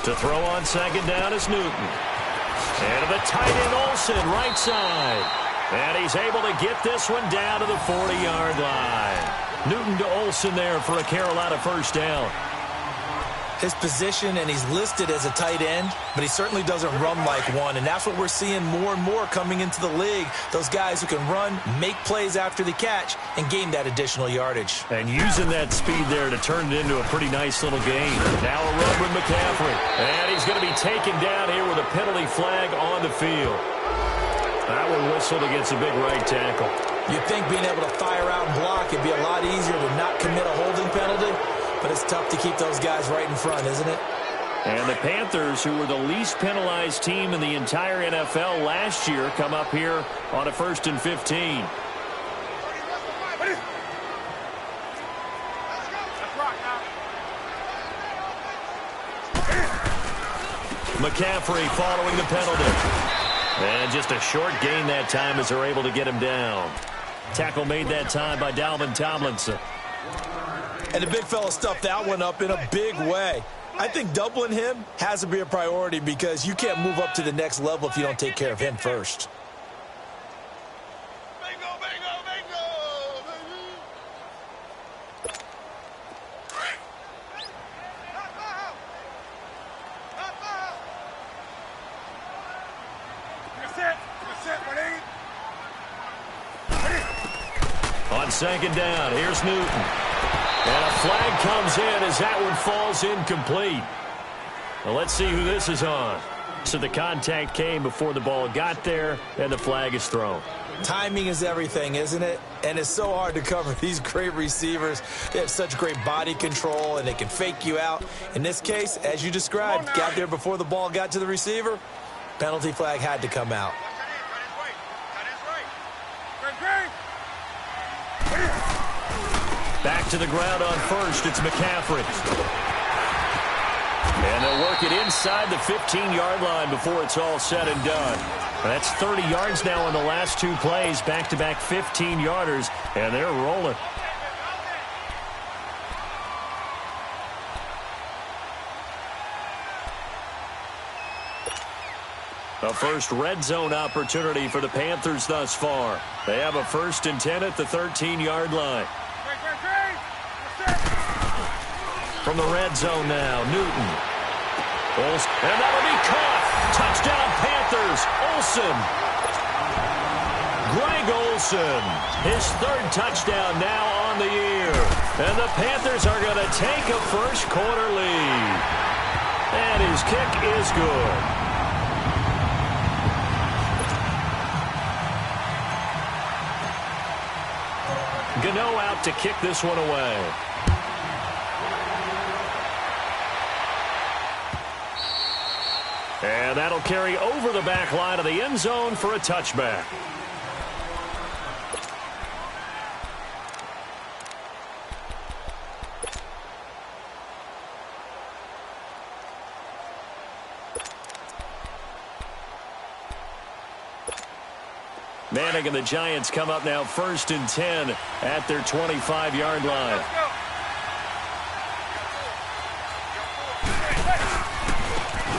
To throw on second down is Newton. And to the tight end, Olsen, right side. And he's able to get this one down to the 40-yard line. Newton to Olsen there for a Carolina first down. His position, and he's listed as a tight end, but he certainly doesn't run like one, and that's what we're seeing more and more coming into the league. Those guys who can run, make plays after the catch, and gain that additional yardage. And using that speed there to turn it into a pretty nice little gain. Now a run with McCaffrey. And he's going to be taken down here with a penalty flag on the field. That one whistled against a big right tackle. You'd think being able to fire out and block it'd be a lot easier to not commit a holding penalty, but it's tough to keep those guys right in front, isn't it? And the Panthers, who were the least penalized team in the entire NFL last year, come up here on a 1st and 15. McCaffrey following the penalty. And just a short gain that time as they're able to get him down. Tackle made that time by Dalvin Tomlinson. And the big fella stuffed that one up in a big way. I think doubling him has to be a priority because you can't move up to the next level if you don't take care of him first. On second down, here's Newton. And a flag comes in as that one falls incomplete. Well, let's see who this is on. So the contact came before the ball got there, and the flag is thrown. Timing is everything, isn't it? And it's so hard to cover these great receivers. They have such great body control, and they can fake you out. In this case, as you described, got there before the ball got to the receiver. Penalty flag had to come out. Back to the ground on first. It's McCaffrey. And they'll work it inside the 15-yard line before it's all said and done. That's 30 yards now on the last two plays. Back-to-back 15-yarders, and they're rolling. A first red zone opportunity for the Panthers thus far. They have a 1st and 10 at the 13-yard line. From the red zone now, Newton. And that'll be caught. Touchdown, Panthers. Olsen. Greg Olsen. His 3rd touchdown now on the year. And the Panthers are going to take a first-quarter lead. And his kick is good. Gano out to kick this one away. And that'll carry over the back line of the end zone for a touchback. Manning and the Giants come up now 1st and 10 at their 25-yard line.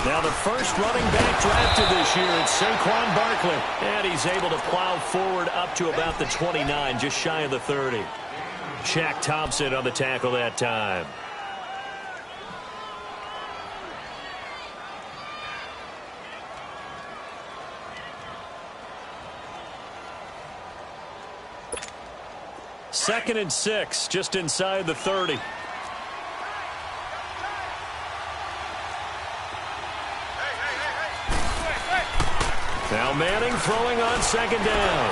Now the first running back drafted this year, it's Saquon Barkley. And he's able to plow forward up to about the 29, just shy of the 30. Shaq Thompson on the tackle that time. Second and 6, just inside the 30. Now Manning throwing on second down.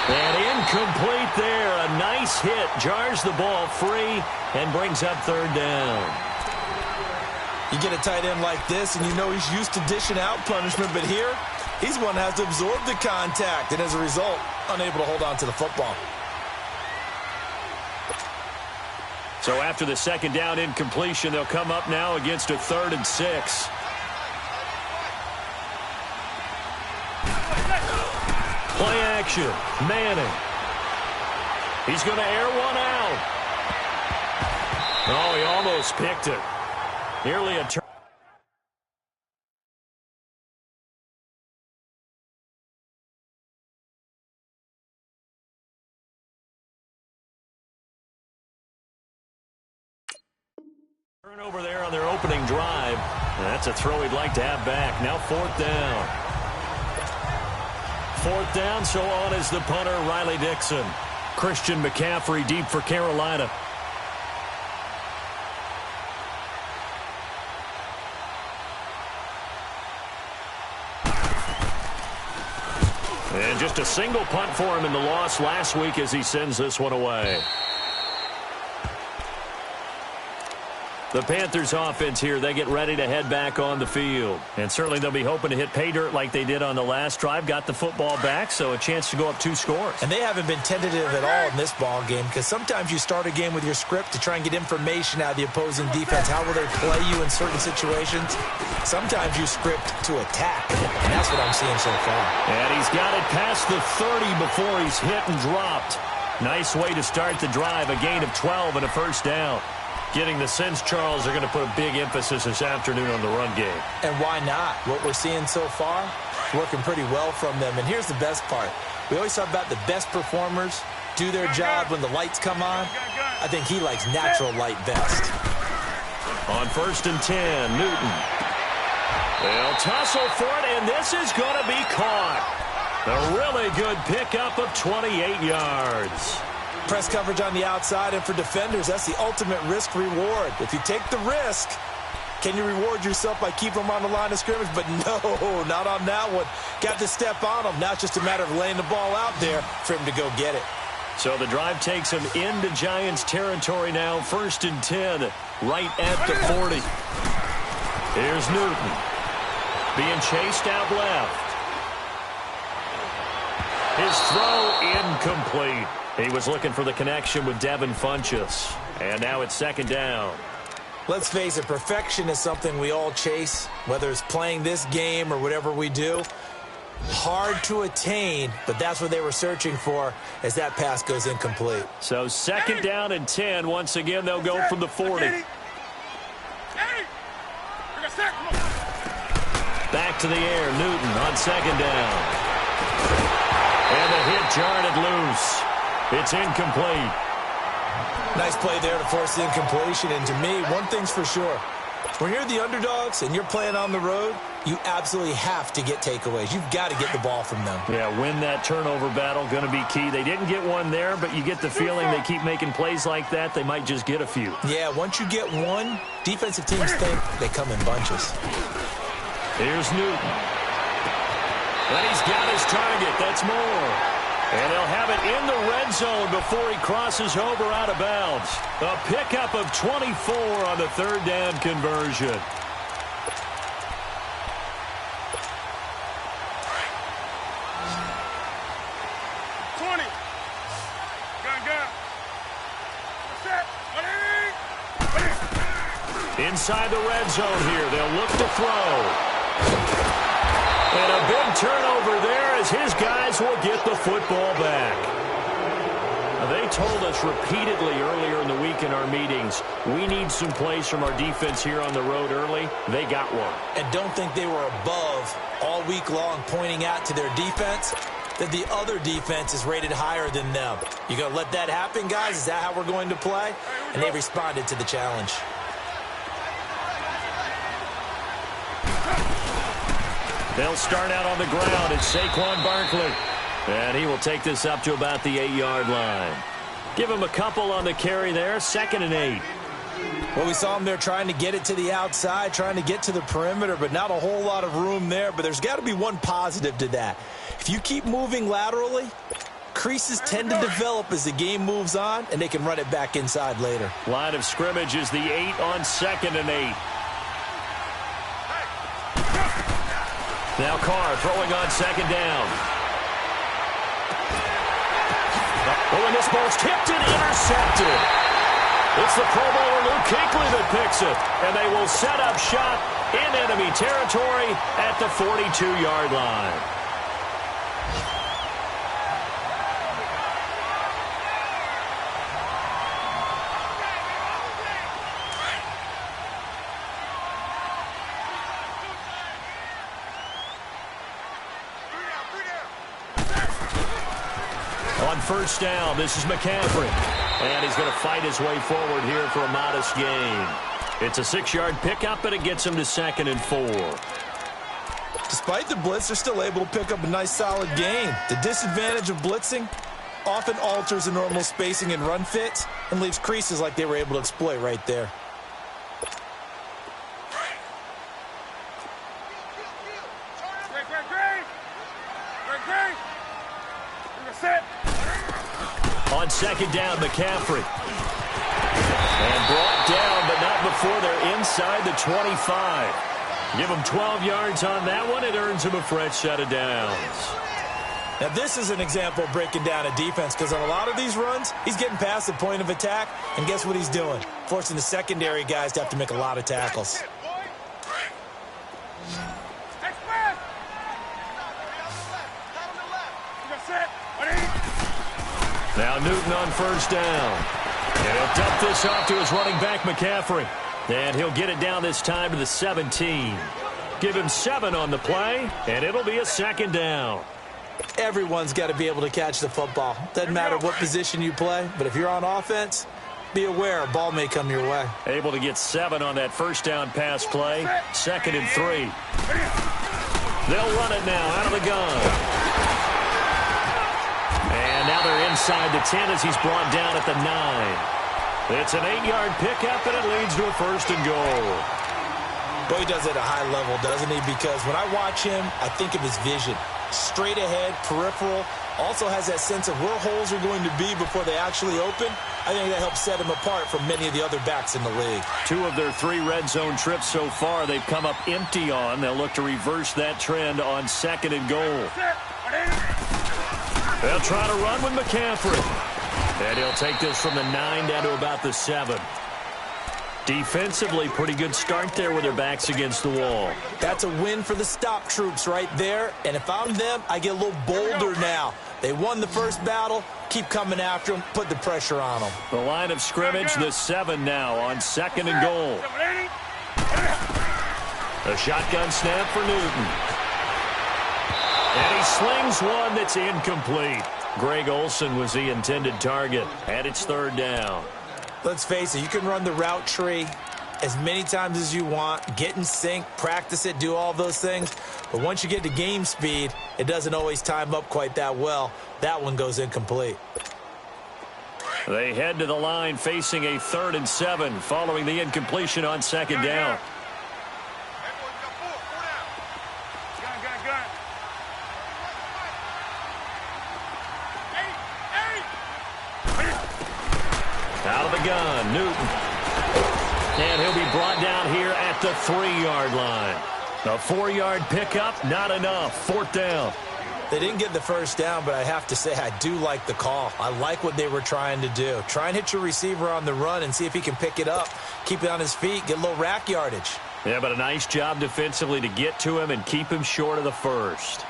And incomplete there. A nice hit. Jars the ball free and brings up 3rd down. You get a tight end like this, and you know he's used to dishing out punishment, but here, he's one that has to absorb the contact, and as a result, unable to hold on to the football. So after the second down incompletion, they'll come up now against a 3rd and 6. Play action. Manning. He's going to air one out. Oh, he almost almost picked it. Nearly a turn. Turnover there on their opening drive. That's a throw he'd like to have back. Now 4th down. 4th down, so on is the punter, Riley Dixon. Christian McCaffrey deep for Carolina. And just a single punt for him in the loss last week as he sends this one away. The Panthers offense here, they get ready to head back on the field. And certainly they'll be hoping to hit pay dirt like they did on the last drive. Got the football back, so a chance to go up 2 scores. And they haven't been tentative at all in this ball game because sometimes you start a game with your script to try and get information out of the opposing defense. How will they play you in certain situations? Sometimes you script to attack, and that's what I'm seeing so far. And he's got it past the 30 before he's hit and dropped. Nice way to start the drive, a gain of 12 and a first down. Getting the sense, Charles, are going to put a big emphasis this afternoon on the run game. And why not? What we're seeing so far is working pretty well from them. And here's the best part. We always talk about the best performers do their job when the lights come on. I think he likes natural light best. On 1st and 10, Newton. They'll tussle for it, and this is going to be caught. A really good pickup of 28 yards. Press coverage on the outside, and for defenders, that's the ultimate risk-reward. If you take the risk, can you reward yourself by keeping them on the line of scrimmage? But no, not on that one. Got to step on them. Now it's just a matter of laying the ball out there for him to go get it. So the drive takes him into Giants territory now. 1st and 10, right at the 40. Here's Newton. Being chased out left. His throw incomplete. He was looking for the connection with Devin Funchess. And now it's 2nd down. Let's face it, perfection is something we all chase, whether it's playing this game or whatever we do. Hard to attain, but that's what they were searching for as that pass goes incomplete. So 2nd down and 10. Once again, they'll go from the 40. Back to the air, Newton on 2nd down. And the hit jarred it loose. It's incomplete. Nice play there to force the incompletion. And to me, one thing's for sure. When you're the underdogs and you're playing on the road, you absolutely have to get takeaways. You've got to get the ball from them. Yeah, win that turnover battle, going to be key. They didn't get one there, but you get the feeling they keep making plays like that, they might just get a few. Yeah, once you get one, defensive teams think they come in bunches. Here's Newton. And he's got his target. That's more. And they'll have it in the red zone before he crosses over out of bounds. A pickup of 24 on the 3rd down conversion. Inside the red zone here, they'll look to throw. And a big turnover there as his guys will get the football back. Now, they told us repeatedly earlier in the week in our meetings, we need some plays from our defense here on the road early. They got one. And don't think they were above all week long pointing out to their defense that the other defense is rated higher than them. You going to let that happen, guys? Is that how we're going to play? And they responded to the challenge. They'll start out on the ground. It's Saquon Barkley. And he will take this up to about the 8-yard line. Give him a couple on the carry there. 2nd and 8. Well, we saw him there trying to get it to the outside, trying to get to the perimeter, but not a whole lot of room there. But there's got to be one positive to that. If you keep moving laterally, creases tend to develop as the game moves on, and they can run it back inside later. Line of scrimmage is the 8 on 2nd and 8. Now Carr throwing on 2nd down. Oh, and this ball's tipped and intercepted. It's the Pro Bowler Luke Kuechly that picks it. And they will set up shop in enemy territory at the 42-yard line. on first down. This is McCaffrey. And he's going to fight his way forward here for a modest gain. It's a 6-yard pickup, and it gets him to 2nd and 4. Despite the blitz, they're still able to pick up a nice, solid gain. The disadvantage of blitzing often alters the normal spacing and run fits and leaves creases like they were able to exploit right there. On 2nd down, McCaffrey. And brought down, but not before they're inside the 25. Give him 12 yards on that one. It earns him a fresh set of downs. Now, this is an example of breaking down a defense because on a lot of these runs, he's getting past the point of attack, and guess what he's doing? Forcing the secondary guys to have to make a lot of tackles. Now Newton on first down. And he'll dump this off to his running back, McCaffrey. And he'll get it down this time to the 17. Give him 7 on the play, and it'll be a 2nd down. Everyone's got to be able to catch the football. Doesn't matter what position you play, but if you're on offense, be aware a ball may come your way. Able to get 7 on that first down pass play. 2nd and 3. They'll run it now out of the gun. And now they're inside the 10 as he's brought down at the 9. It's an 8-yard pickup, and it leads to a 1st and goal. Boy, he does it at a high level, doesn't he? Because when I watch him, I think of his vision. Straight ahead, peripheral. Also has that sense of where holes are going to be before they actually open. I think that helps set him apart from many of the other backs in the league. 2 of their 3 red zone trips so far they've come up empty on. They'll look to reverse that trend on 2nd and goal. They'll try to run with McCaffrey. And he'll take this from the 9 down to about the 7. Defensively, pretty good start there with their backs against the wall. That's a win for the stop troops right there. And if I'm them, I get a little bolder now. They won the first battle. Keep coming after them. Put the pressure on them. The line of scrimmage, the 7 now on 2nd and goal. A shotgun snap for Newton. And he slings one that's incomplete. Greg Olsen was the intended target, and it's 3rd down. Let's face it, you can run the route tree as many times as you want, get in sync, practice it, do all those things. But once you get to game speed, it doesn't always time up quite that well. That one goes incomplete. They head to the line facing a 3rd and 7 following the incompletion on 2nd down. Out of the gun, Newton. And he'll be brought down here at the 3-yard line. A 4-yard pickup, not enough. 4th down. They didn't get the first down, but I have to say I do like the call. I like what they were trying to do. Try and hit your receiver on the run and see if he can pick it up, keep it on his feet, get a little rack yardage. Yeah, but a nice job defensively to get to him and keep him short of the first.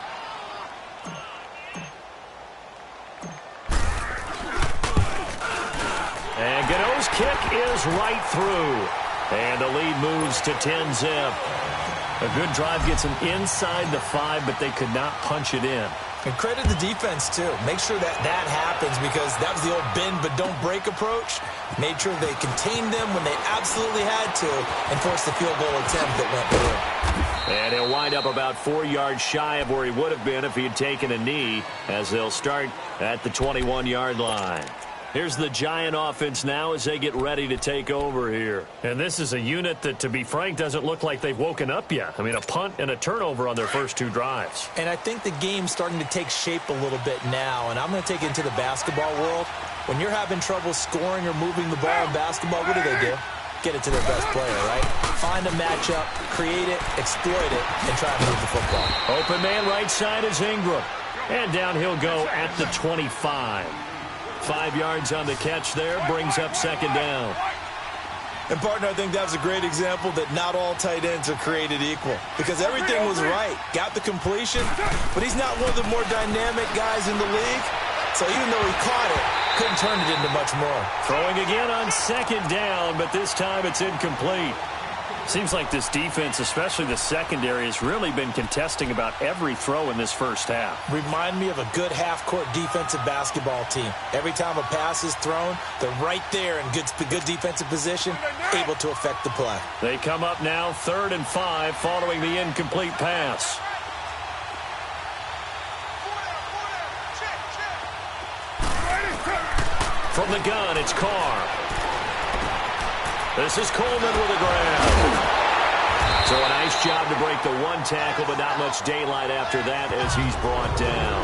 And Gano's kick is right through. And the lead moves to 10-zip. A good drive gets them inside the 5, but they could not punch it in. And credit the defense, too. Make sure that happens because that was the old bend but don't break approach. Made sure they contained them when they absolutely had to and forced the field goal attempt that went through. And he'll wind up about 4 yards shy of where he would have been if he had taken a knee as they'll start at the 21-yard line. Here's the Giant offense now as they get ready to take over here. And this is a unit that, to be frank, doesn't look like they've woken up yet. I mean, a punt and a turnover on their first 2 drives. And I think the game's starting to take shape a little bit now, and I'm going to take it into the basketball world. When you're having trouble scoring or moving the ball in basketball, what do? Get it to their best player, right? Find a matchup, create it, exploit it, and try to move the football. Open man right side is Ingram. And down he'll go at the 25. 5 yards on the catch there, brings up 2nd down. And, partner, I think that was a great example that not all tight ends are created equal because everything was right. Got the completion, but he's not one of the more dynamic guys in the league. So even though he caught it, couldn't turn it into much more. Throwing again on 2nd down, but this time it's incomplete. Seems like this defense, especially the secondary, has really been contesting about every throw in this first half. Remind me of a good half-court defensive basketball team. Every time a pass is thrown, they're right there in good defensive position, able to affect the play. They come up now 3rd and 5 following the incomplete pass. From the gun, it's Carr. This is Coleman with a grab. So a nice job to break the one tackle, but not much daylight after that as he's brought down.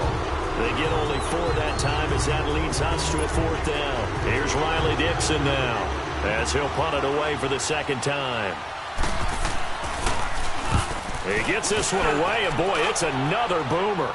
They get only 4 that time as that leads us to a 4th down. Here's Riley Dixon now as he'll punt it away for the 2nd time. He gets this one away, and boy, it's another boomer.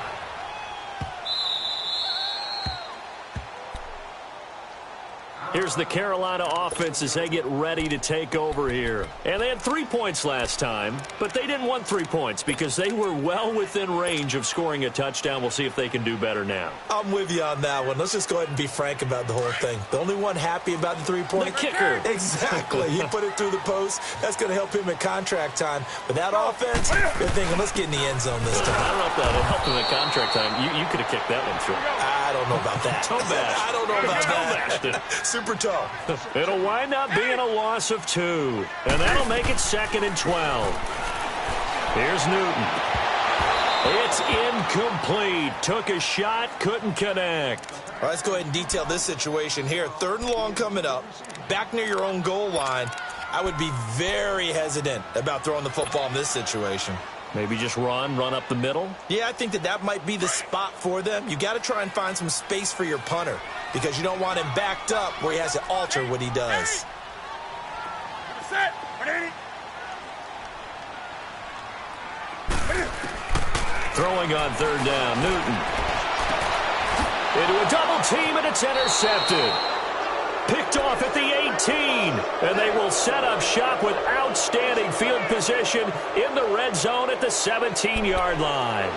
Here's the Carolina offense as they get ready to take over here. And they had 3 points last time, but they didn't want 3 points because they were well within range of scoring a touchdown. We'll see if they can do better now. I'm with you on that one. Let's just go ahead and be frank about the whole thing. The only one happy about the 3-point? The kicker. Exactly. He put it through the post. That's going to help him in contract time. But that offense, they're thinking, let's get in the end zone this time. I don't know if that helped him in contract time. You could have kicked that one through. I don't know about that. Toe bash. I don't know about that. It. Super toe. It'll wind up being a loss of 2. And that'll make it 2nd and 12. Here's Newton. It's incomplete. Took a shot, couldn't connect. All right, let's go ahead and detail this situation here. 3rd and long coming up. Back near your own goal line. I would be very hesitant about throwing the football in this situation. Maybe just run up the middle? Yeah, I think that might be the spot for them. You got to try and find some space for your punter because you don't want him backed up where he has to alter what he does. Throwing on 3rd down, Newton. Into a double team, and it's intercepted. Picked off at the 18, and they will set up shop with outstanding field position in the red zone at the 17-yard line.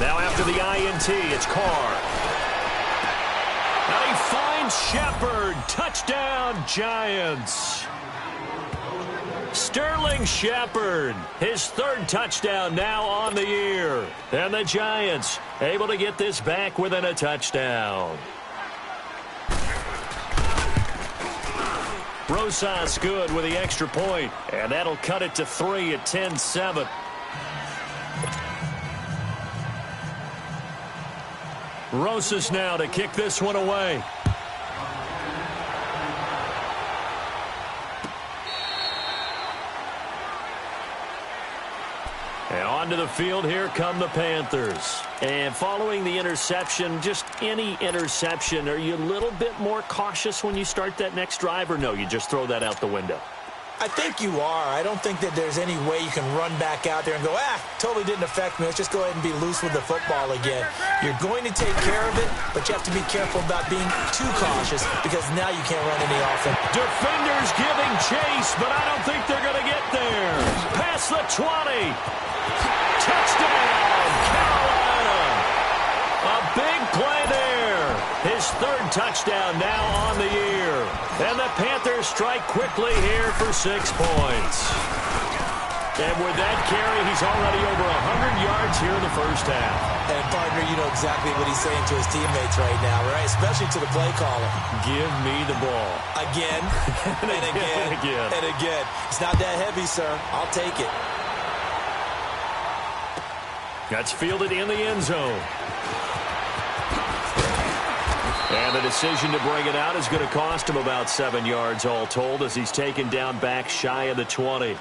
Now after the INT, it's Carr. And he finds Shepard. Touchdown, Giants. Sterling Shepard, his 3rd touchdown now on the year. And the Giants able to get this back within a touchdown. Rosas good with the extra point, and that'll cut it to 3 at 10-7. Rosas now to kick this one away. And onto the field, here come the Panthers. And following the interception, just any interception, are you a little bit more cautious when you start that next drive, or no, you just throw that out the window? I think you are. I don't think that there's any way you can run back out there and go, totally didn't affect me. Let's just go ahead and be loose with the football again. You're going to take care of it, but you have to be careful about being too cautious because now you can't run any offense. Defenders giving chase, but I don't think they're going to get there. Past the 20. Touchdown, Carolina. A big play there. His 3rd touchdown now on the year. And the Panthers strike quickly here for 6 points. And with that carry, he's already over 100 yards here in the first half. And, partner, you know exactly what he's saying to his teammates right now, right? Especially to the play caller. Give me the ball. Again, and again, and again. It's not that heavy, sir. I'll take it. That's fielded in the end zone. And the decision to bring it out is going to cost him about 7 yards all told as he's taken down back shy of the 20.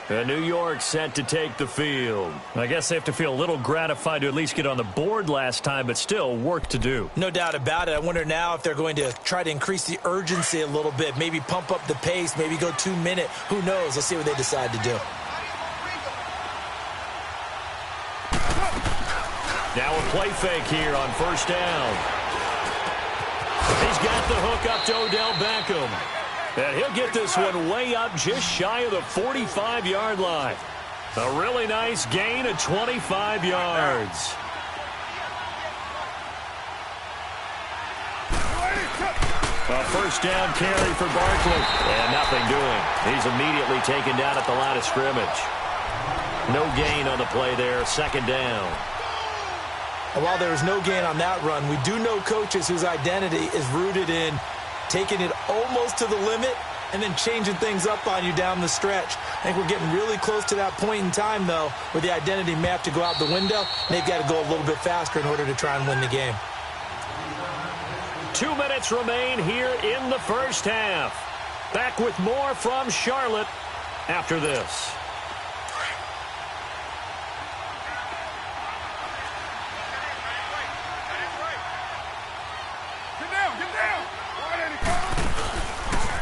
And New York set to take the field. I guess they have to feel a little gratified to at least get on the board last time, but still work to do. No doubt about it. I wonder now if they're going to try to increase the urgency a little bit, maybe pump up the pace, maybe go 2 minute. Who knows? Let's see what they decide to do. Now a play fake here on first down. He's got the hook up to Odell Beckham. And he'll get this one way up just shy of the 45-yard line. A really nice gain of 25 yards. A first down carry for Barkley. And nothing doing. He's immediately taken down at the line of scrimmage. No gain on the play there. Second down. And while there was no gain on that run, we do know coaches whose identity is rooted in taking it almost to the limit and then changing things up on you down the stretch. I think we're getting really close to that point in time, though, where the identity may have to go out the window, and they've got to go a little bit faster in order to try and win the game. 2 minutes remain here in the first half. Back with more from Charlotte after this.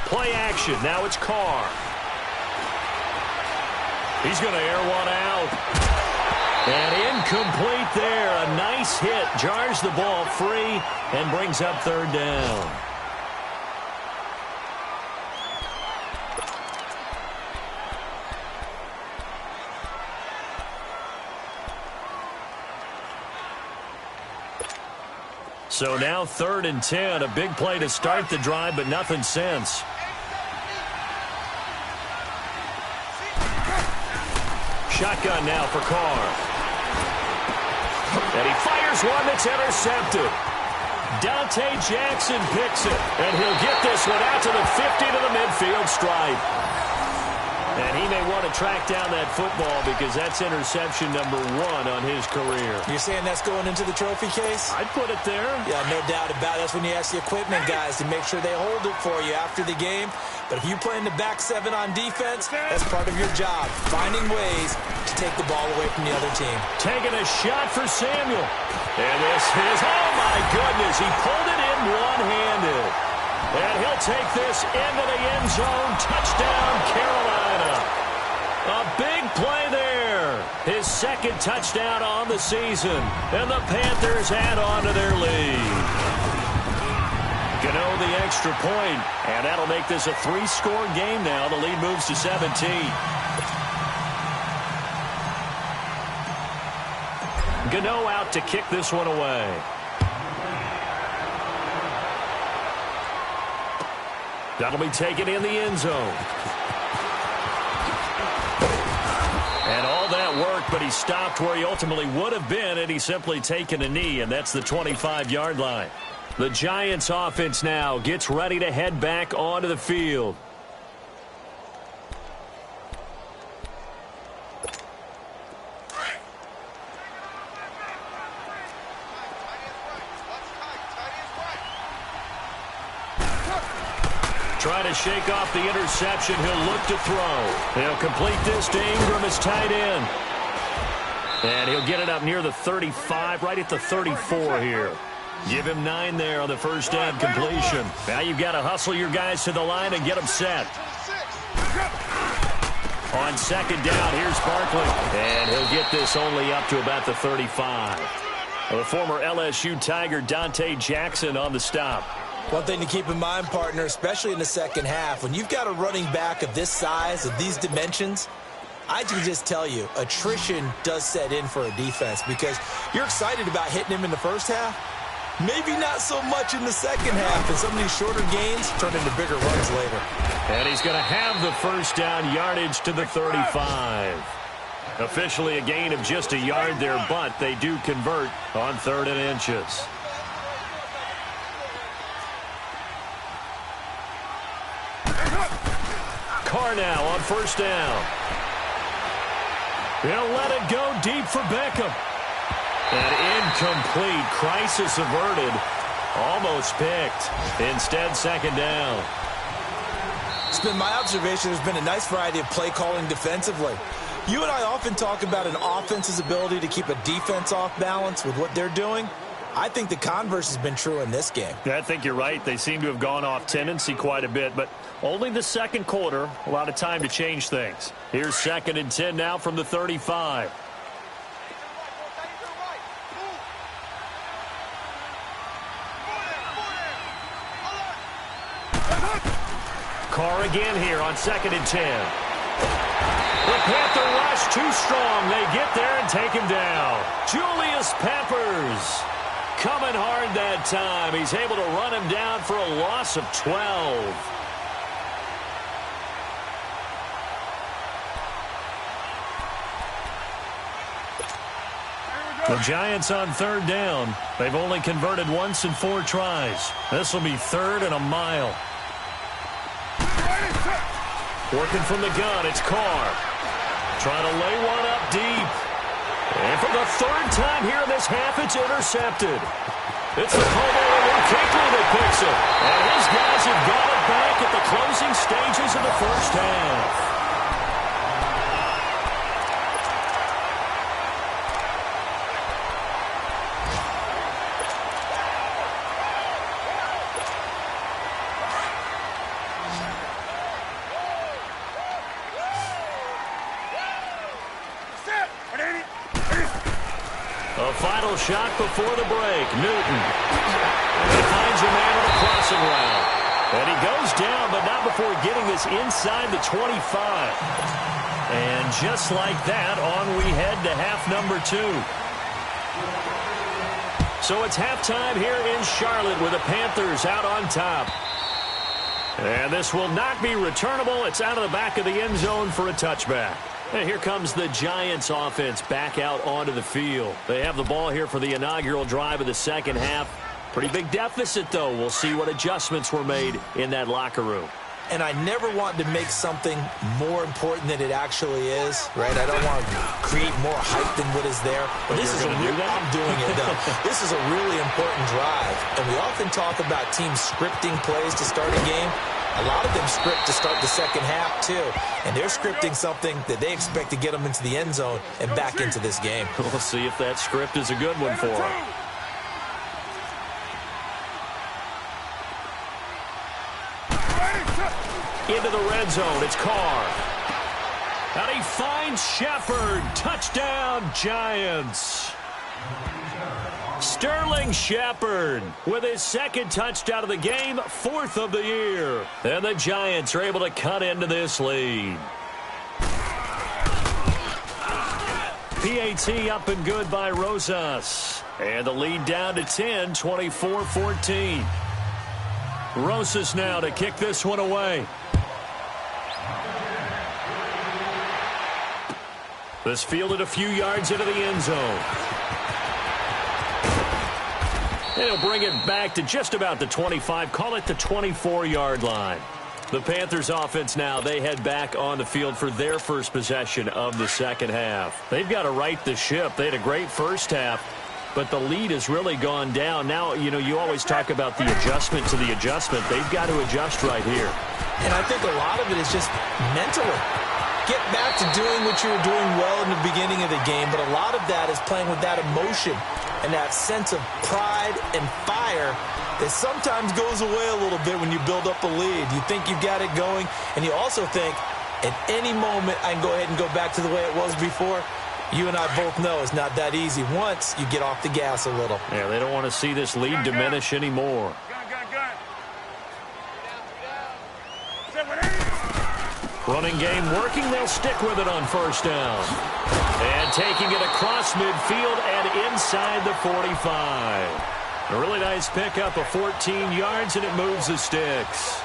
Play action. Now it's Carr. He's going to air one out. And incomplete there. A nice hit. Jars the ball free and brings up third down. So now 3rd and 10. A big play to start the drive, but nothing since. Shotgun now for Carr. And he fires one that's intercepted. Dante Jackson picks it. And he'll get this one out to the 50 to the midfield stripe. And he may want to track down that football because that's interception number 1 on his career. You're saying that's going into the trophy case? I'd put it there. Yeah, no doubt about it. That's when you ask the equipment guys to make sure they hold it for you after the game. But if you play in the back 7 on defense, that's part of your job, finding ways to take the ball away from the other team. Taking a shot for Samuel. And this is, oh my goodness, he pulled it in one-handed. And he'll take this into the end zone. Touchdown, Carolina. A big play there. His 2nd touchdown on the season. And the Panthers add on to their lead. Gano the extra point. And that'll make this a 3-score game now. The lead moves to 17. Gano out to kick this one away. That'll be taken in the end zone. And all that work, but he stopped where he ultimately would have been, and he's simply taken a knee, and that's the 25-yard line. The Giants offense now gets ready to head back onto the field. Trying to shake off the interception. He'll look to throw. He'll complete this to Ingram as tight end. And he'll get it up near the 35, right at the 34 here. Give him 9 there on the first down completion. Now you've got to hustle your guys to the line and get them set. On 2nd down, here's Barkley. And he'll get this only up to about the 35. The former LSU Tiger Dante Jackson on the stop. One thing to keep in mind, partner, especially in the second half, when you've got a running back of this size, of these dimensions, I can just tell you, attrition does set in for a defense because you're excited about hitting him in the first half. Maybe not so much in the second half, and some of these shorter gains turn into bigger runs later. And he's going to have the first down yardage to the 35. Officially a gain of just a yard there, but they do convert on 3rd and inches. Carr now on first down. He'll let it go deep for Beckham. An incomplete. Crisis averted. Almost picked. Instead, 2nd down. It's been my observation there's been a nice variety of play calling defensively. You and I often talk about an offense's ability to keep a defense off balance with what they're doing. I think the converse has been true in this game. I think you're right. They seem to have gone off tendency quite a bit, but only the 2nd quarter. A lot of time to change things. Here's 2nd and 10 now from the 35. Carr again here on 2nd and 10. The Panther rush too strong. They get there and take him down. Julius Peppers coming hard that time. He's able to run him down for a loss of 12. The Giants on 3rd down. They've only converted once in 4 tries. This will be 3rd and a mile. Working from the gun, it's Carr. Trying to lay one up deep. And for the 3rd time here in this half, it's intercepted. It's the Pro Bowler Kinkley that picks it. And his guys have got it back at the closing stages of the first half. A final shot before the break. Newton. And he finds a man on a crossing route. And he goes down, but not before getting this inside the 25. And just like that, on we head to half number 2. So it's halftime here in Charlotte with the Panthers out on top. And this will not be returnable. It's out of the back of the end zone for a touchback. And here comes the Giants offense back out onto the field. They have the ball here for the inaugural drive of the second half. Pretty big deficit, though. We'll see what adjustments were made in that locker room. And I never want to make something more important than it actually is, right? I don't want to create more hype than what is there. But this is I'm doing it, though. This is a really important drive. And we often talk about teams scripting plays to start a game. A lot of them script to start the second half, too. And they're scripting something that they expect to get them into the end zone and back into this game. We'll see if that script is a good one for them. Into the red zone, it's Carr. And he finds Shepard. Touchdown, Giants. Sterling Shepard with his 2nd touchdown of the game, 4th of the year. And the Giants are able to cut into this lead. PAT up and good by Rosas. And the lead down to 10, 24-14. Rosas now to kick this one away. This fielded a few yards into the end zone. They'll bring it back to just about the 25, call it the 24-yard line. The Panthers offense now, they head back on the field for their first possession of the second half. They've got to right the ship. They had a great first half, but the lead has really gone down. Now, you know, you always talk about the adjustment to the adjustment. They've got to adjust right here. And I think a lot of it is just mentally. Get back to doing what you were doing well in the beginning of the game, but a lot of that is playing with that emotion and that sense of pride and fire that sometimes goes away a little bit when you build up a lead. You think you've got it going, and you also think, at any moment, I can go ahead and go back to the way it was before. You and I both know it's not that easy once you get off the gas a little. Yeah, they don't want to see this lead diminish anymore. Running game working. They'll stick with it on first down. And taking it across midfield and inside the 45. A really nice pickup of 14 yards, and it moves the sticks.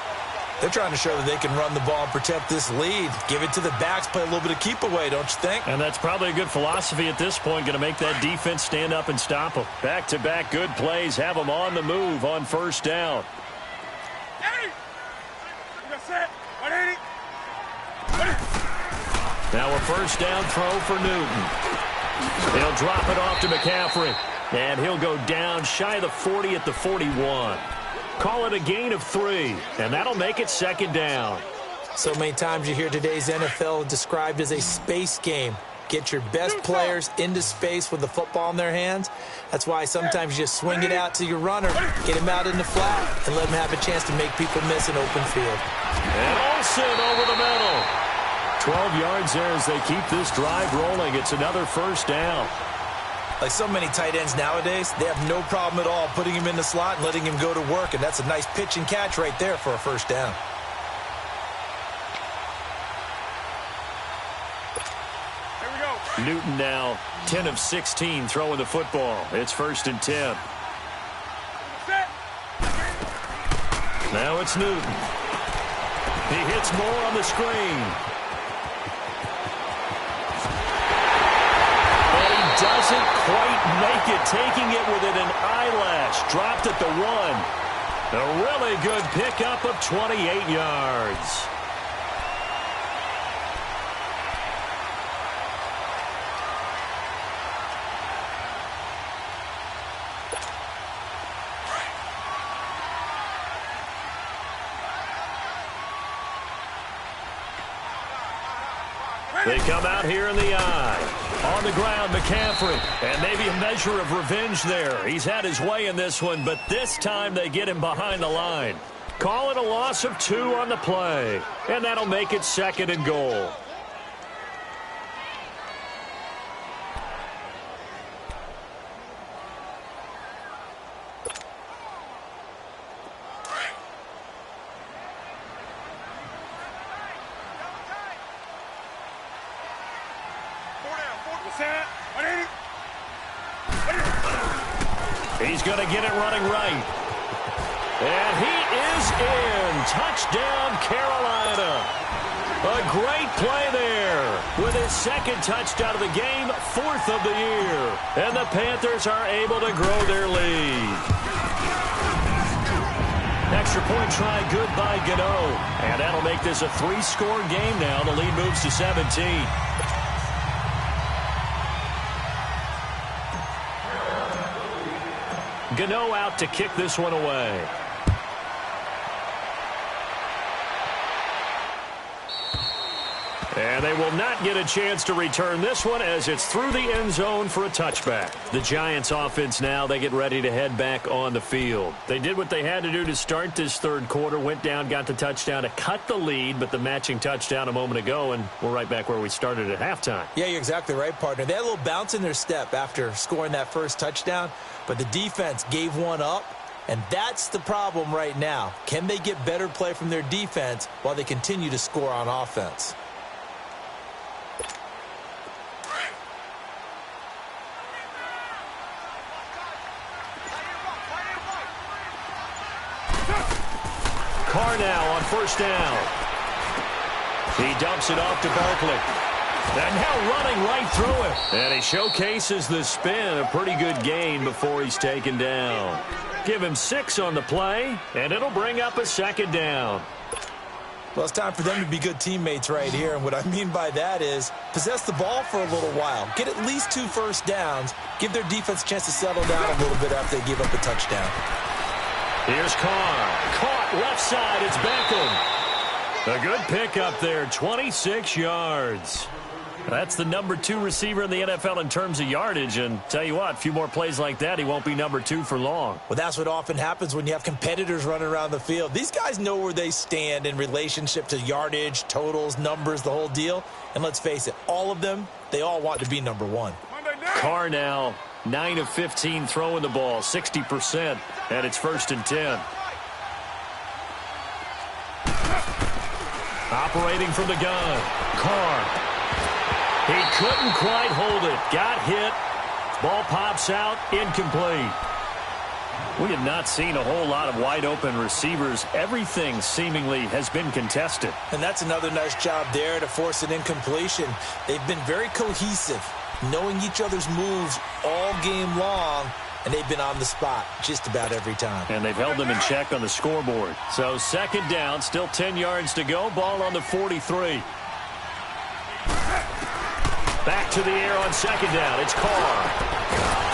They're trying to show that they can run the ball and protect this lead. Give it to the backs, play a little bit of keep away, don't you think? And that's probably a good philosophy at this point, going to make that defense stand up and stop them. Back-to-back good plays, have them on the move on first down. Now a first down throw for Newton. He'll drop it off to McCaffrey. And he'll go down shy of the 40 at the 41. Call it a gain of 3. And that'll make it second down. So many times you hear today's NFL described as a space game. Get your best players into space with the football in their hands. That's why sometimes you just swing it out to your runner, get him out in the flat, and let him have a chance to make people miss an open field. And Olsen over the middle. 12 yards there as they keep this drive rolling. It's another first down. Like so many tight ends nowadays, they have no problem at all putting him in the slot and letting him go to work, and that's a nice pitch and catch right there for a first down. Newton now 10 of 16 throwing the football. It's 1st and 10. Now it's Newton. He hits more on the screen. And he doesn't quite make it, taking it within an eyelash. Dropped at the 1. A really good pickup of 28 yards. They come out here in the eye. On the ground, McCaffrey. And maybe a measure of revenge there. He's had his way in this one, but this time they get him behind the line. Call it a loss of 2 on the play. And that'll make it 2nd and goal. He's going to get it running right. And he is in. Touchdown, Carolina. A great play there. With his 2nd touchdown of the game, 4th of the year. And the Panthers are able to grow their lead. Extra point try good by Gano. And that'll make this a 3-score game now. The lead moves to 17. Gano out to kick this one away. And they will not get a chance to return this one as it's through the end zone for a touchback. The Giants offense now, they get ready to head back on the field. They did what they had to do to start this 3rd quarter, went down, got the touchdown to cut the lead, but the matching touchdown a moment ago, and we're right back where we started at halftime. Yeah, you're exactly right, partner. They had a little bounce in their step after scoring that first touchdown, but the defense gave one up, and that's the problem right now. Can they get better play from their defense while they continue to score on offense? Carr now on 1st down. He dumps it off to Barkley. And now running right through it. And he showcases the spin. A pretty good gain before he's taken down. Give him 6 on the play, and it'll bring up a 2nd down. Well, it's time for them to be good teammates right here. And what I mean by that is possess the ball for a little while. Get at least 2 first downs. Give their defense a chance to settle down a little bit after they give up a touchdown. Here's Carr. Caught left side. It's Beckham. A good pickup there. 26 yards. That's the number 2 receiver in the NFL in terms of yardage. And tell you what, a few more plays like that, he won't be number 2 for long. Well, that's what often happens when you have competitors running around the field. These guys know where they stand in relationship to yardage, totals, numbers, the whole deal. And let's face it, all of them, they all want to be number 1. Carr now 9 of 15 throwing the ball, 60%, and it's 1st and 10. Operating from the gun, Carr. He couldn't quite hold it. Got hit. Ball pops out, incomplete. We have not seen a whole lot of wide-open receivers. Everything seemingly has been contested. And that's another nice job there to force an incompletion. They've been very cohesive, knowing each other's moves all game long, and they've been on the spot just about every time. And they've held them in check on the scoreboard. So 2nd down, still 10 yards to go. Ball on the 43. Back to the air on 2nd down. It's Carr.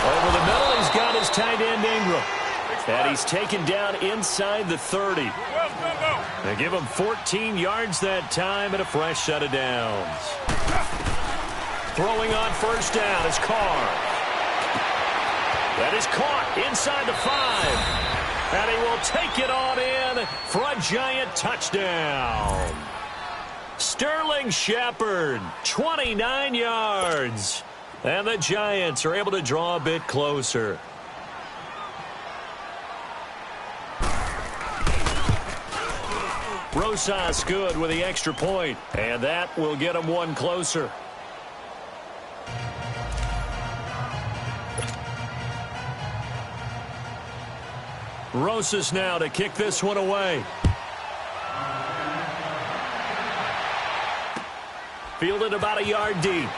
Over the middle, he's got his tight end Ingram. And he's taken down inside the 30. They give him 14 yards that time and a fresh set of downs. Throwing on 1st down is Carr. That is caught inside the 5. And he will take it on in for a Giant touchdown. Sterling Shepard, 29 yards. And the Giants are able to draw a bit closer. Rosas good with the extra point, and that will get them one closer. Rosas now to kick this one away. Fielded about a yard deep.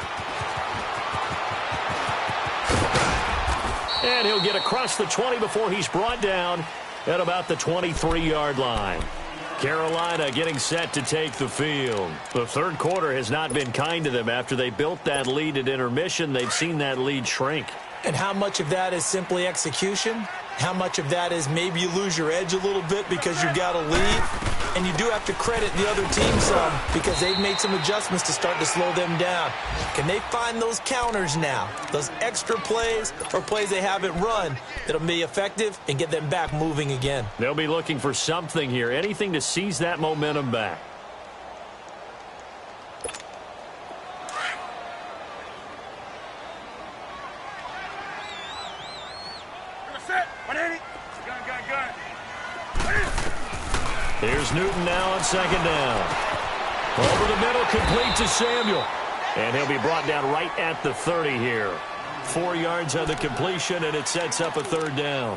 And he'll get across the 20 before he's brought down at about the 23-yard line. Carolina getting set to take the field. The third quarter has not been kind to them. After they built that lead at intermission, they've seen that lead shrink. And how much of that is simply execution? How much of that is maybe you lose your edge a little bit because you've got a lead? And you do have to credit the other team some because they've made some adjustments to start to slow them down. Can they find those counters now, those extra plays or plays they haven't run that'll be effective and get them back moving again? They'll be looking for something here, anything to seize that momentum back. Here's Newton now on second down. Over the middle, complete to Samuel. And he'll be brought down right at the 30 here. 4 yards on the completion, and it sets up a third down.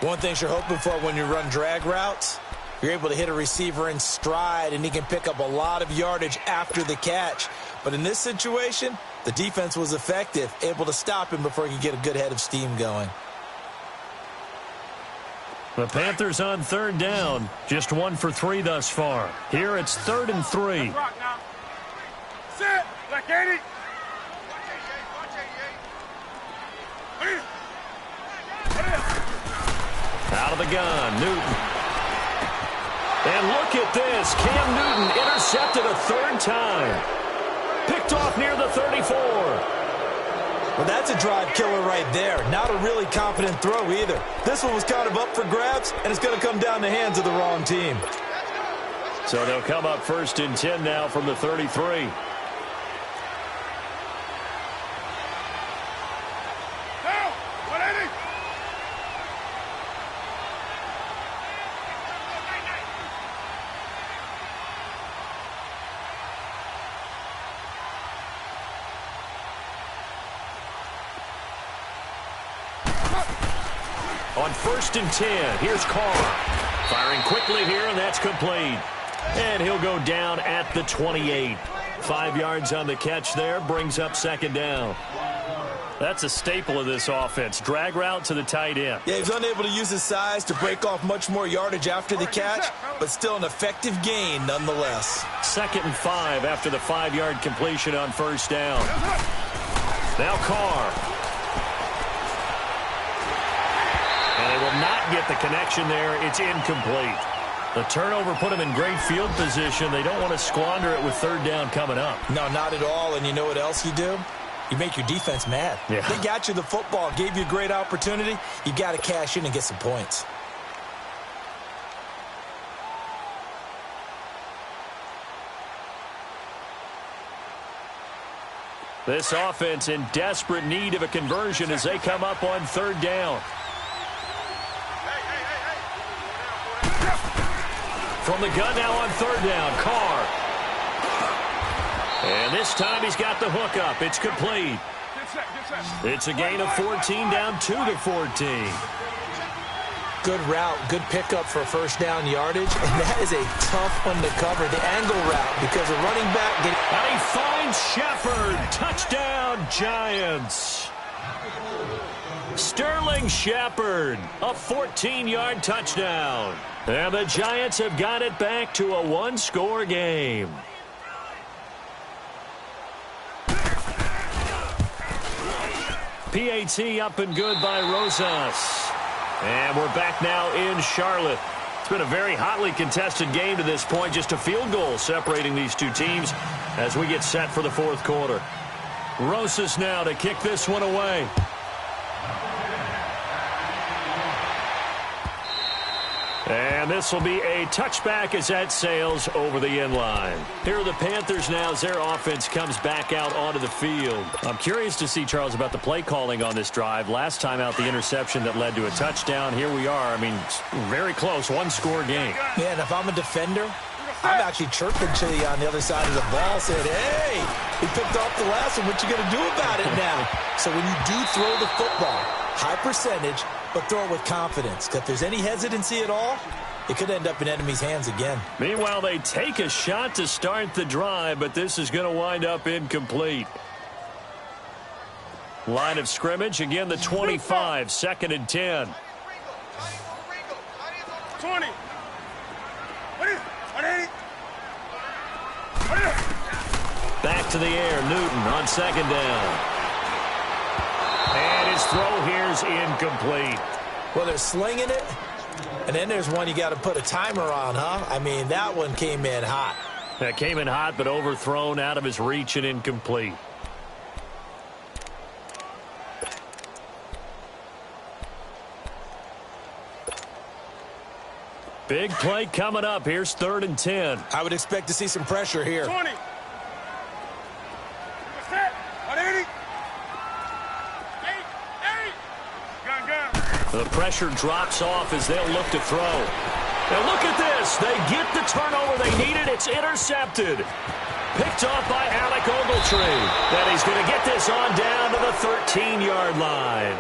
One thing you're hoping for when you run drag routes, you're able to hit a receiver in stride, and he can pick up a lot of yardage after the catch. But in this situation, the defense was effective, able to stop him before he could get a good head of steam going. The Panthers on third down, just 1 for 3 thus far. Here it's 3rd and 3. Sit, like 80. Out of the gun, Newton. And look at this. Cam Newton intercepted a 3rd time. Picked off near the 34. Well, that's a drive killer right there. Not a really confident throw either. This one was kind of up for grabs, and it's going to come down the hands of the wrong team. So they'll come up 1st and 10 now from the 33. On 1st and 10, here's Carr. Firing quickly here, and that's complete. And he'll go down at the 28. 5 yards on the catch there, brings up 2nd down. That's a staple of this offense. Drag route to the tight end. Yeah, he's unable to use his size to break off much more yardage after the catch, but still an effective gain nonetheless. 2nd and 5 after the 5-yard completion on 1st down. Now Carr. And they will not get the connection there. It's incomplete. The turnover put them in great field position. They don't want to squander it with 3rd down coming up. No, not at all. And you know what else you do? You make your defense mad. Yeah. They got you the football, gave you a great opportunity. You got to cash in and get some points. This offense in desperate need of a conversion as they come up on 3rd down. From the gun now on 3rd down, Carr. And this time he's got the hook up. It's complete. It's a gain of 14, down 2 to 14. Good route, good pickup for 1st down yardage, and that is a tough one to cover, the angle route, because the running back... And he finds Shepard. Touchdown, Giants. Sterling Shepard, a 14-yard touchdown. And the Giants have got it back to a 1-score game. PAT up and good by Rosas. And we're back now in Charlotte. It's been a very hotly contested game to this point. Just a field goal separating these two teams as we get set for the 4th quarter. Rosas now to kick this one away. And this will be a touchback as that sails over the end line. Here are the Panthers now as their offense comes back out onto the field. I'm curious to see, Charles, about the play calling on this drive. Last time out, the interception that led to a touchdown. Here we are. I mean, very close, 1-score game. Yeah, and if I'm a defender, I'm actually chirping to you on the other side of the ball, saying, hey, He picked off the last one. What you going to do about it now? So when you do throw the football, high percentage, but throw it with confidence. Because if there's any hesitancy at all, it could end up in enemy's hands again. Meanwhile, they take a shot to start the drive, but this is going to wind up incomplete. Line of scrimmage, again the 25, 2nd and 10. 20. Back to the air, Newton on 2nd down. And his throw here's incomplete. Well, they're slinging it, and then there's one you got to put a timer on, huh? I mean, that one came in hot. That came in hot, but overthrown out of his reach and incomplete. Big play coming up. Here's 3rd and 10. I would expect to see some pressure here. 20. Set. 180. The pressure drops off as they'll look to throw. Now look at this. They get the turnover they needed. It's intercepted. Picked off by Alec Ogletree. Then he's going to get this on down to the 13-yard line.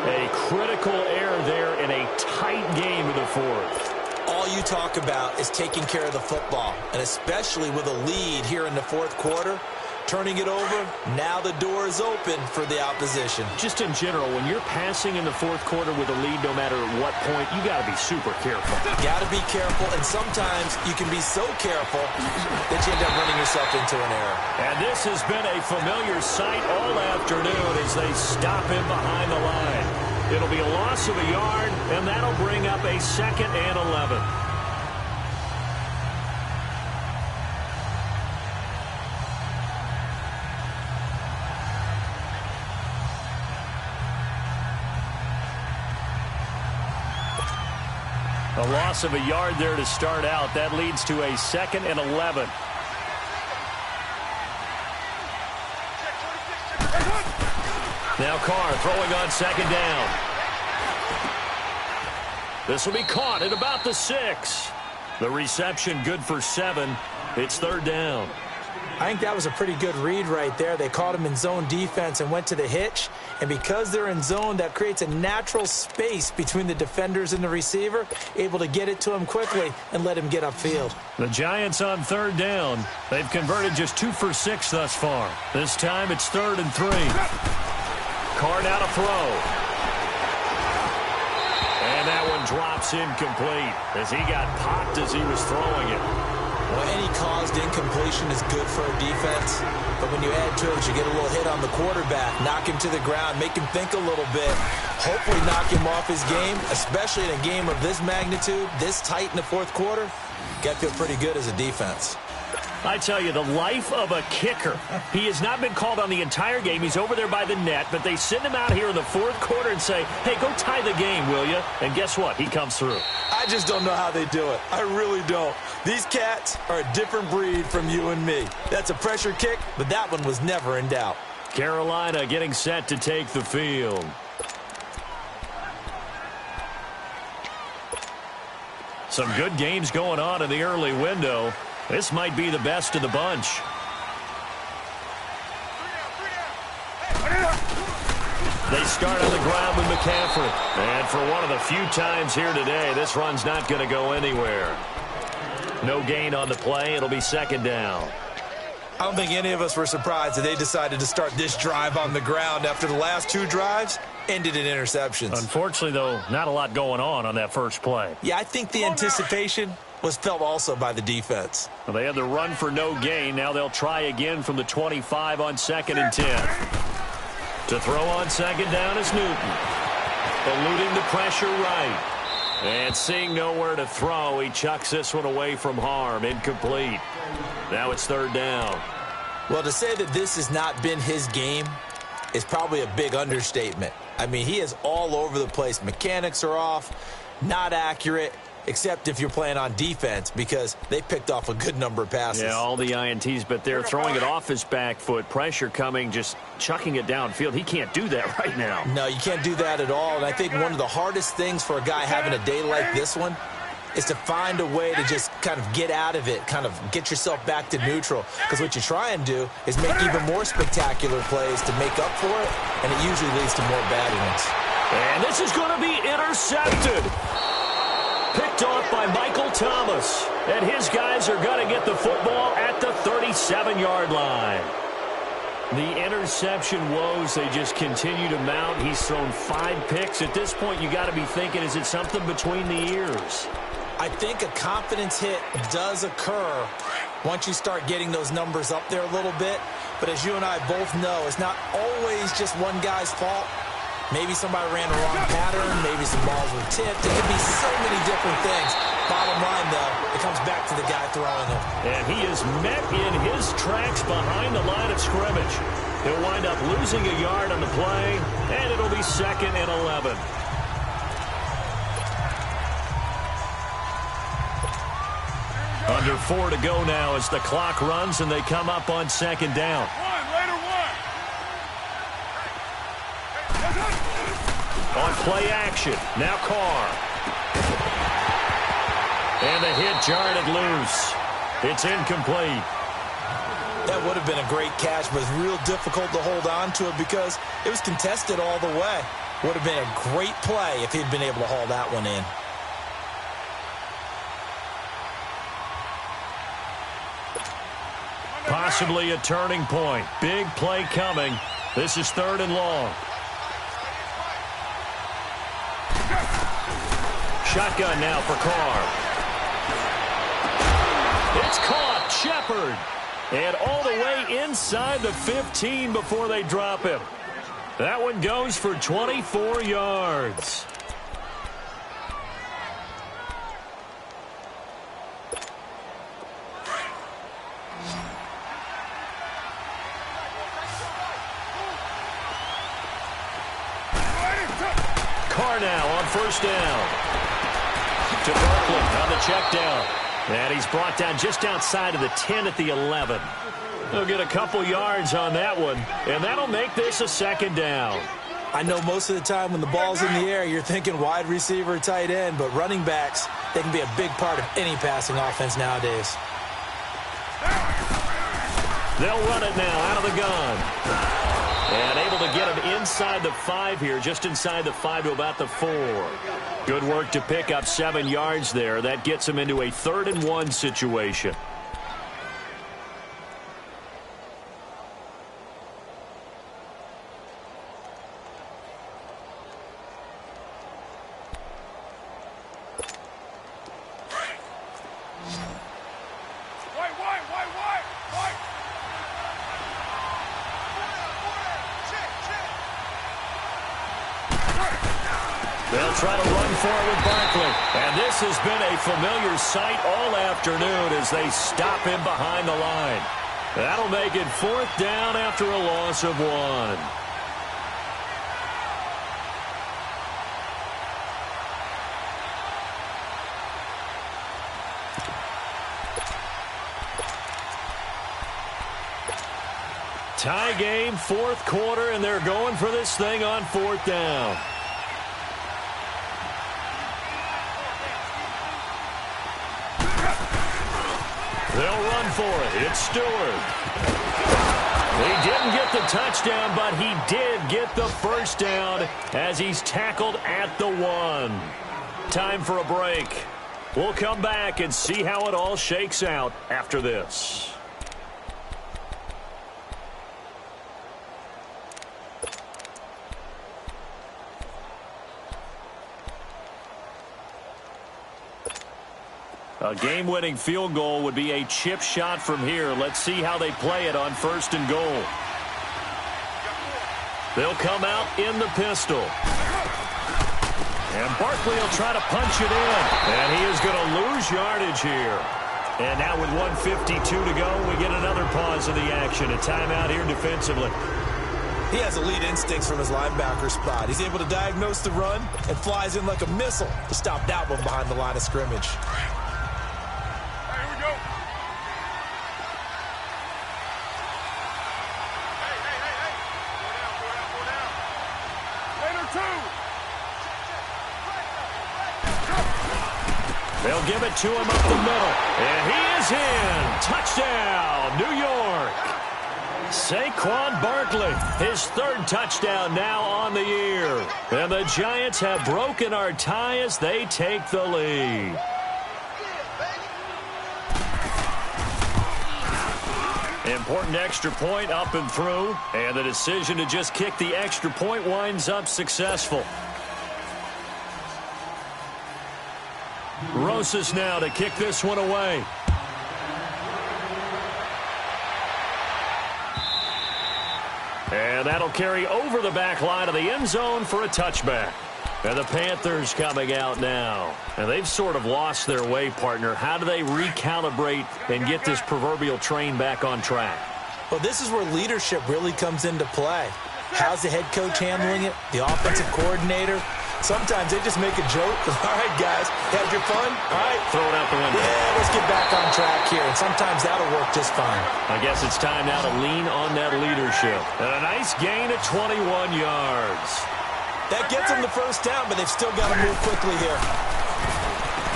A critical error there in a tight game of the 4th. All you talk about is taking care of the football, and especially with a lead here in the 4th quarter. Turning it over, now the door is open for the opposition. Just in general, when you're passing in the 4th quarter with a lead, no matter at what point, you got to be super careful. Got to be careful, and sometimes you can be so careful that you end up running yourself into an error. And this has been a familiar sight all afternoon as they stop him behind the line. It'll be a loss of a yard, and that'll bring up a 2nd and 11. A loss of a yard there to start out. That leads to a 2nd and 11. Now Carr throwing on 2nd down. This will be caught at about the 6. The reception good for 7. It's 3rd down. I think that was a pretty good read right there. They caught him in zone defense and went to the hitch. And because they're in zone, that creates a natural space between the defenders and the receiver, able to get it to him quickly and let him get upfield. The Giants on 3rd down. They've converted just 2 for 6 thus far. This time it's 3rd and 3. Carr now to throw. And that one drops incomplete as he got popped as he was throwing it. Well, any caused incompletion is good for a defense, but when you add to it, you get a little hit on the quarterback, knock him to the ground, make him think a little bit, hopefully knock him off his game, especially in a game of this magnitude, this tight in the 4th quarter. Got to feel pretty good as a defense. I tell you, the life of a kicker. He has not been called on the entire game. He's over there by the net, but they send him out here in the 4th quarter and say, hey, go tie the game, will you? And guess what? He comes through. I just don't know how they do it. I really don't. These cats are a different breed from you and me. That's a pressure kick, but that one was never in doubt. Carolina getting set to take the field. Some good games going on in the early window. This might be the best of the bunch. They start on the ground with McCaffrey. And for one of the few times here today, this run's not going to go anywhere. No gain on the play. It'll be 2nd down. I don't think any of us were surprised that they decided to start this drive on the ground after the last 2 drives ended in interceptions. Unfortunately, though, not a lot going on that first play. Yeah, I think the anticipation was felt also by the defense. Well, they had the run for no gain. Now they'll try again from the 25 on 2nd and 10. To throw on 2nd down is Newton. Eluding the pressure right. And seeing nowhere to throw, he chucks this one away from harm. Incomplete. Now it's 3rd down. Well, to say that this has not been his game is probably a big understatement. I mean, he is all over the place. Mechanics are off, not accurate, except if you're playing on defense, because they picked off a good number of passes. Yeah, all the INTs, but they're throwing it off his back foot. Pressure coming, just chucking it downfield. He can't do that right now. No, you can't do that at all. And I think one of the hardest things for a guy having a day like this one is to find a way to just kind of get out of it, kind of get yourself back to neutral. Because what you try and do is make even more spectacular plays to make up for it, and it usually leads to more bad ones. And this is going to be intercepted. Picked off by Michael Thomas. And his guys are going to get the football at the 37-yard line. The interception woes, they just continue to mount. He's thrown 5 picks. At this point, you got to be thinking, is it something between the ears? I think a confidence hit does occur once you start getting those numbers up there a little bit. But as you and I both know, it's not always just one guy's fault. Maybe somebody ran the wrong pattern. Maybe some balls were tipped. It could be so many different things. Bottom line, though, it comes back to the guy throwing them. And he is met in his tracks behind the line of scrimmage. He'll wind up losing a yard on the play, and it'll be 2nd and 11. Under 4 to go now as the clock runs, and they come up on 2nd down. On play action, now Carr. And the hit jarred it loose. It's incomplete. That would have been a great catch, but it's real difficult to hold on to it because it was contested all the way. Would have been a great play if he'd been able to haul that one in. Possibly a turning point. Big play coming. This is 3rd and long. Shotgun now for Carr. It's caught. Shepard. And all the way inside the 15 before they drop him. That one goes for 24 yards. Carr now on 1st down. To Barkley on the check down. And he's brought down just outside of the 10 at the 11. He'll get a couple yards on that one, and that'll make this a 2nd down. I know most of the time when the ball's in the air, you're thinking wide receiver, tight end, but running backs, they can be a big part of any passing offense nowadays. They'll run it now out of the gun. And able to get him inside the 5 here, just inside the 5 to about the 4. Good work to pick up 7 yards there. That gets him into a 3rd and 1 situation. They'll try to run for it with Barkley. And this has been a familiar sight all afternoon as they stop him behind the line. That'll make it 4th down after a loss of 1. Tie game, 4th quarter, and they're going for this thing on 4th down. They'll run for it. It's Stewart. He didn't get the touchdown, but he did get the 1st down as he's tackled at the 1. Time for a break. We'll come back and see how it all shakes out after this. A game-winning field goal would be a chip shot from here. Let's see how they play it on 1st and goal. They'll come out in the pistol. And Barkley will try to punch it in. And he is going to lose yardage here. And now with 1:52 to go, we get another pause of the action. A timeout here defensively. He has elite instincts from his linebacker spot. He's able to diagnose the run and flies in like a missile to stop that one behind the line of scrimmage. They'll give it to him up the middle. And he is in. Touchdown, New York. Saquon Barkley, his third touchdown now on the year. And the Giants have broken our tie as they take the lead. Important extra point up and through. And the decision to just kick the extra point winds up successful. Rosas now to kick this one away. And that'll carry over the back line of the end zone for a touchback. And the Panthers coming out now. And they've sort of lost their way, partner. How do they recalibrate and get this proverbial train back on track? Well, this is where leadership really comes into play. How's the head coach handling it? The offensive coordinator? Sometimes they just make a joke. All right, guys, had your fun? All right. Throw it out the window. Yeah, let's get back on track here. And sometimes that'll work just fine. I guess it's time now to lean on that leadership. And a nice gain at 21 yards. That gets them the first down, but they've still got to move quickly here.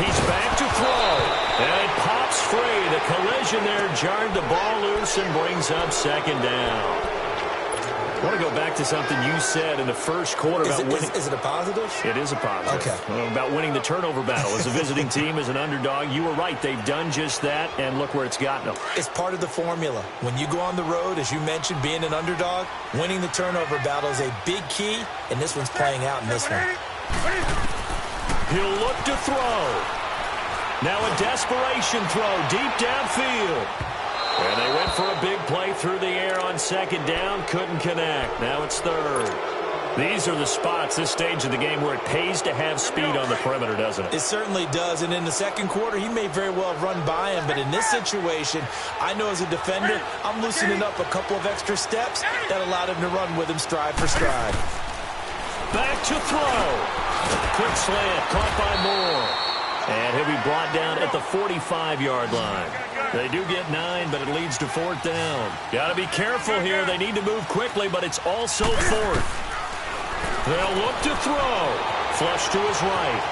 He's back to throw. And it pops free. The collision there jarred the ball loose and brings up second down. I want to go back to something you said in the first quarter about winning. Is it a positive? It is a positive. Okay. About winning the turnover battle. As a visiting team, as an underdog, you were right. They've done just that, and look where it's gotten them. It's part of the formula. When you go on the road, as you mentioned, being an underdog, winning the turnover battle is a big key, and this one's playing out in this one. He'll look to throw. Now a desperation throw deep downfield. And they went for a big play through the air on second down. Couldn't connect. Now it's third. These are the spots, this stage of the game, where it pays to have speed on the perimeter, doesn't it? It certainly does. And in the second quarter, he may very well run by him. But in this situation, I know as a defender, I'm loosening up a couple of extra steps that allowed him to run with him stride for stride. Back to throw. Quick slant, caught by Moore. And he'll be brought down at the 45-yard line. They do get 9, but it leads to fourth down. Got to be careful here. They need to move quickly, but it's also fourth. They'll look to throw. Flush to his right.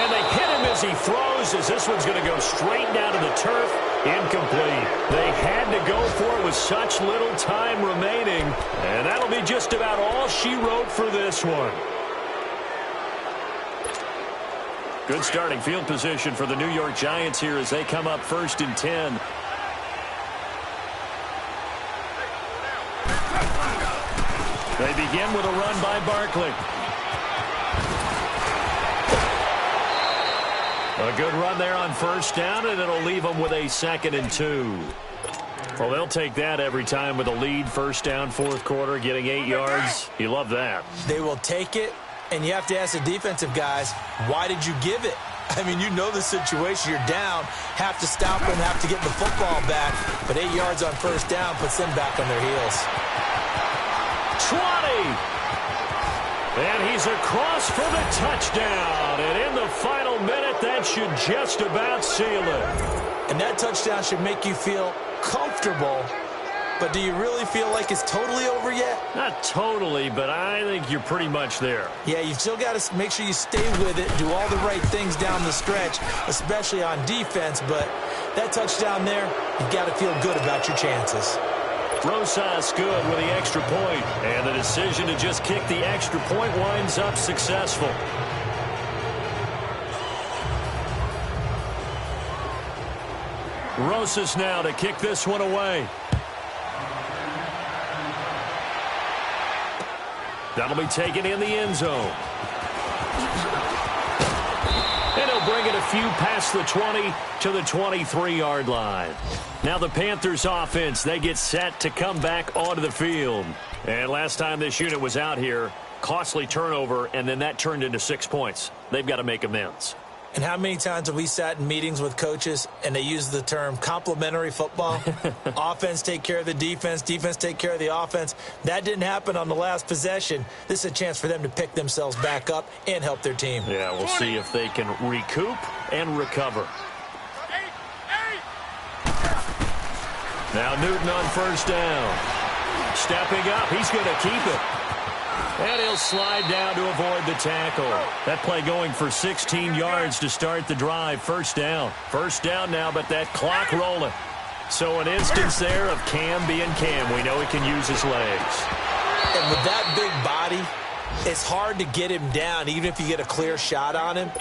And they hit him as he throws, as this one's going to go straight down to the turf. Incomplete. They had to go for it with such little time remaining. And that'll be just about all she wrote for this one. Good starting field position for the New York Giants here as they come up first and 10. They begin with a run by Barkley. A good run there on first down, and it'll leave them with a 2nd and 2. Well, they'll take that every time with a lead, first down, fourth quarter, getting 8 yards. You love that. They will take it. And you have to ask the defensive guys, why did you give it? I mean, you know the situation. You're down, have to stop them, have to get the football back. But 8 yards on first down puts them back on their heels. 20! And he's across for the touchdown. And in the final minute, that should just about seal it. And that touchdown should make you feel comfortable. But do you really feel like it's totally over yet? Not totally, but I think you're pretty much there. Yeah, you've still got to make sure you stay with it, do all the right things down the stretch, especially on defense. But that touchdown there, you've got to feel good about your chances. Rosas good with the extra point. And the decision to just kick the extra point winds up successful. Rosas now to kick this one away. That'll be taken in the end zone. And he'll bring it a few past the 20 to the 23-yard line. Now the Panthers offense, they get set to come back onto the field. And last time this unit was out here, costly turnover, and then that turned into 6 points. They've got to make amends. And how many times have we sat in meetings with coaches and they use the term complementary football? Offense take care of the defense, defense take care of the offense. That didn't happen on the last possession. This is a chance for them to pick themselves back up and help their team. Yeah, we'll see if they can recoup and recover. Now Newton on first down. Stepping up, he's going to keep it. And he'll slide down to avoid the tackle. That play going for 16 yards to start the drive. First down. First down now, but that clock rolling. So an instance there of Cam being Cam. We know he can use his legs. And with that big body, it's hard to get him down, even if you get a clear shot on him.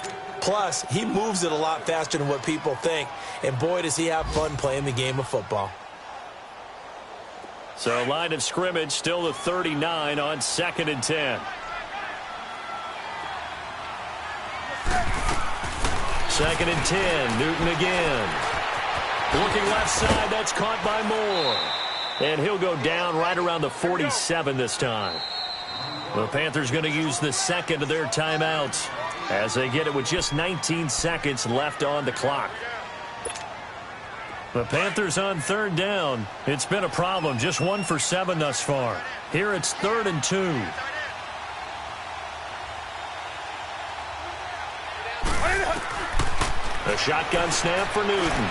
Plus, he moves it a lot faster than what people think. And boy, does he have fun playing the game of football. So line of scrimmage still the 39 on 2nd and 10. Second and 10, Newton again. Looking left side, that's caught by Moore. And he'll go down right around the 47 this time. The Panthers going to use the second of their timeouts as they get it with just 19 seconds left on the clock. The Panthers on 3rd down. It's been a problem. Just 1 for 7 thus far. Here it's 3rd and 2. A shotgun snap for Newton.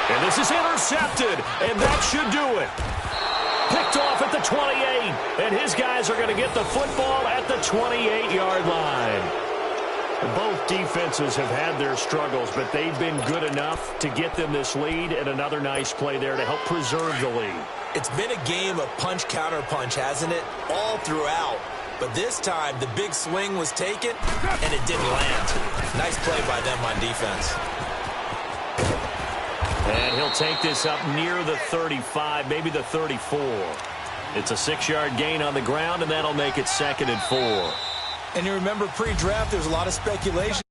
And this is intercepted. And that should do it. Picked off at the 28. And his guys are going to get the football at the 28-yard line. Both defenses have had their struggles, but they've been good enough to get them this lead, and another nice play there to help preserve the lead. It's been a game of punch-counter-punch, hasn't it? All throughout. But this time, the big swing was taken, and it didn't land. Nice play by them on defense. And he'll take this up near the 35, maybe the 34. It's a 6-yard gain on the ground, and that'll make it 2nd and 4. And you remember pre-draft, there's a lot of speculation